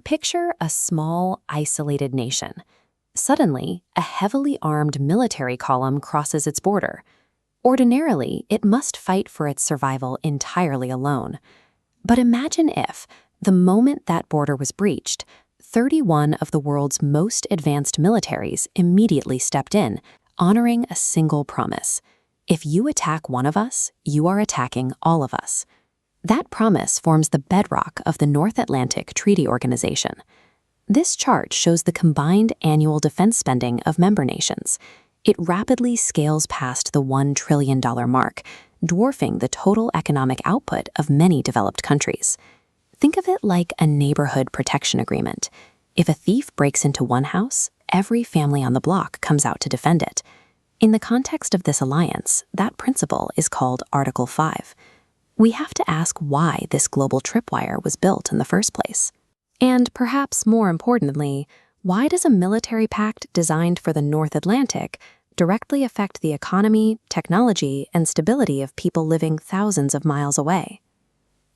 Picture a small, isolated nation. Suddenly, a heavily armed military column crosses its border. Ordinarily, it must fight for its survival entirely alone. But imagine if, the moment that border was breached, 31 of the world's most advanced militaries immediately stepped in, honoring a single promise. If you attack one of us, you are attacking all of us. That promise forms the bedrock of the North Atlantic Treaty Organization. This chart shows the combined annual defense spending of member nations. It rapidly scales past the $1 trillion mark, dwarfing the total economic output of many developed countries. Think of it like a neighborhood protection agreement. If a thief breaks into one house, every family on the block comes out to defend it. In the context of this alliance, that principle is called Article 5. We have to ask why this global tripwire was built in the first place. And perhaps more importantly, why does a military pact designed for the North Atlantic directly affect the economy, technology, and stability of people living thousands of miles away?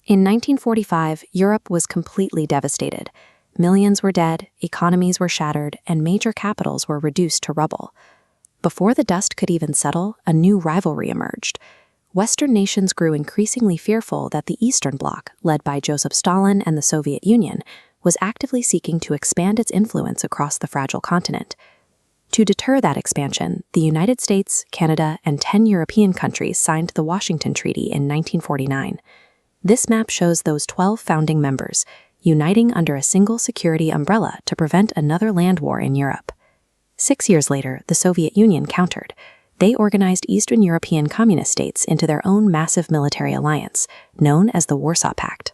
In 1945, Europe was completely devastated. Millions were dead, economies were shattered, and major capitals were reduced to rubble. Before the dust could even settle, a new rivalry emerged. Western nations grew increasingly fearful that the Eastern Bloc, led by Joseph Stalin and the Soviet Union, was actively seeking to expand its influence across the fragile continent. To deter that expansion, the United States, Canada, and 10 European countries signed the Washington Treaty in 1949. This map shows those 12 founding members, uniting under a single security umbrella to prevent another land war in Europe. 6 years later, the Soviet Union countered. They organized Eastern European communist states into their own massive military alliance, known as the Warsaw Pact.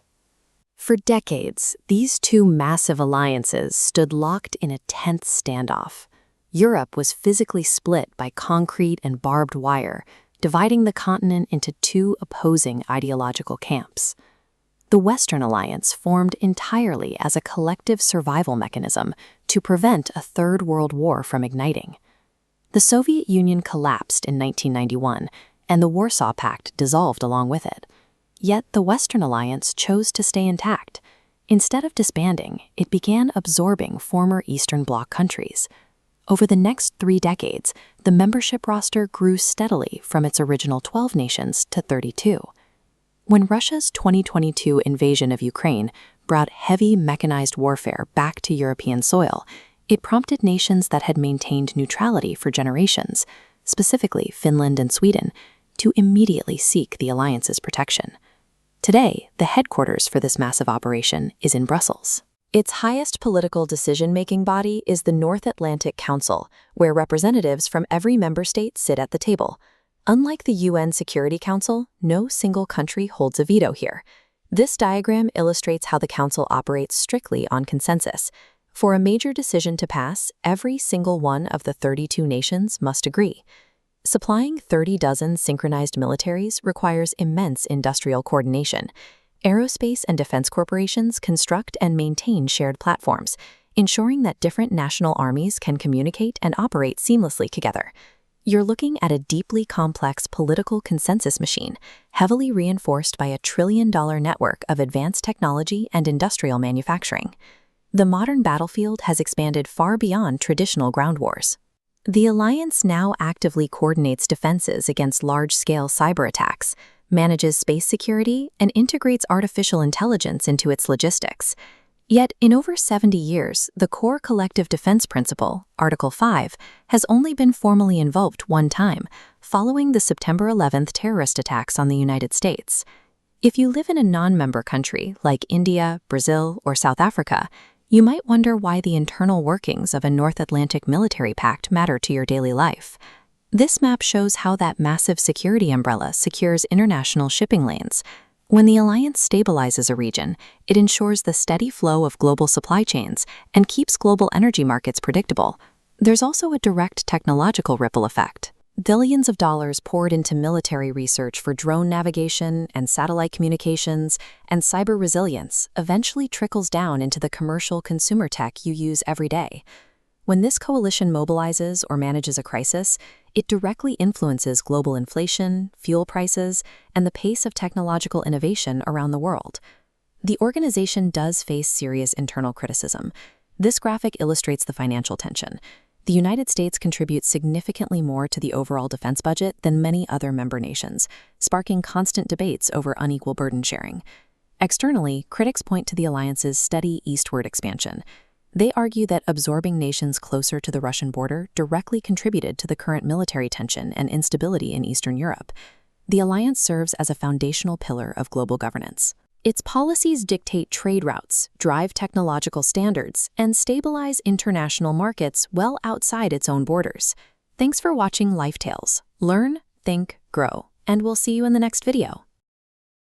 For decades, these two massive alliances stood locked in a tense standoff. Europe was physically split by concrete and barbed wire, dividing the continent into two opposing ideological camps. The Western Alliance formed entirely as a collective survival mechanism to prevent a Third World War from igniting. The Soviet Union collapsed in 1991, and the Warsaw Pact dissolved along with it. Yet the Western Alliance chose to stay intact. Instead of disbanding, it began absorbing former Eastern Bloc countries. Over the next 3 decades, the membership roster grew steadily from its original 12 nations to 32. When Russia's 2022 invasion of Ukraine brought heavy mechanized warfare back to European soil, it prompted nations that had maintained neutrality for generations, specifically Finland and Sweden, to immediately seek the alliance's protection. Today, the headquarters for this massive operation is in Brussels. Its highest political decision-making body is the North Atlantic Council, where representatives from every member state sit at the table. Unlike the UN Security Council, no single country holds a veto here. This diagram illustrates how the Council operates strictly on consensus. For a major decision to pass, every single one of the 32 nations must agree. Supplying 30 dozen synchronized militaries requires immense industrial coordination. Aerospace and defense corporations construct and maintain shared platforms, ensuring that different national armies can communicate and operate seamlessly together. You're looking at a deeply complex political consensus machine, heavily reinforced by a $1 trillion network of advanced technology and industrial manufacturing. The modern battlefield has expanded far beyond traditional ground wars. The alliance now actively coordinates defenses against large-scale cyber attacks, manages space security, and integrates artificial intelligence into its logistics. Yet, in over 70 years, the core collective defense principle, Article 5, has only been formally invoked one time, following the September 11th terrorist attacks on the United States. If you live in a non-member country like India, Brazil, or South Africa, you might wonder why the internal workings of a North Atlantic military pact matter to your daily life. This map shows how that massive security umbrella secures international shipping lanes. When the alliance stabilizes a region, it ensures the steady flow of global supply chains and keeps global energy markets predictable. There's also a direct technological ripple effect. Billions of dollars poured into military research for drone navigation and satellite communications and cyber resilience eventually trickles down into the commercial consumer tech you use every day. When this coalition mobilizes or manages a crisis, it directly influences global inflation, fuel prices, and the pace of technological innovation around the world. The organization does face serious internal criticism. This graphic illustrates the financial tension. The United States contributes significantly more to the overall defense budget than many other member nations, sparking constant debates over unequal burden sharing. Externally, critics point to the alliance's steady eastward expansion. They argue that absorbing nations closer to the Russian border directly contributed to the current military tension and instability in Eastern Europe. The alliance serves as a foundational pillar of global governance. Its policies dictate trade routes, drive technological standards, and stabilize international markets well outside its own borders. Thanks for watching Life Tales. Learn, think, grow, and we'll see you in the next video.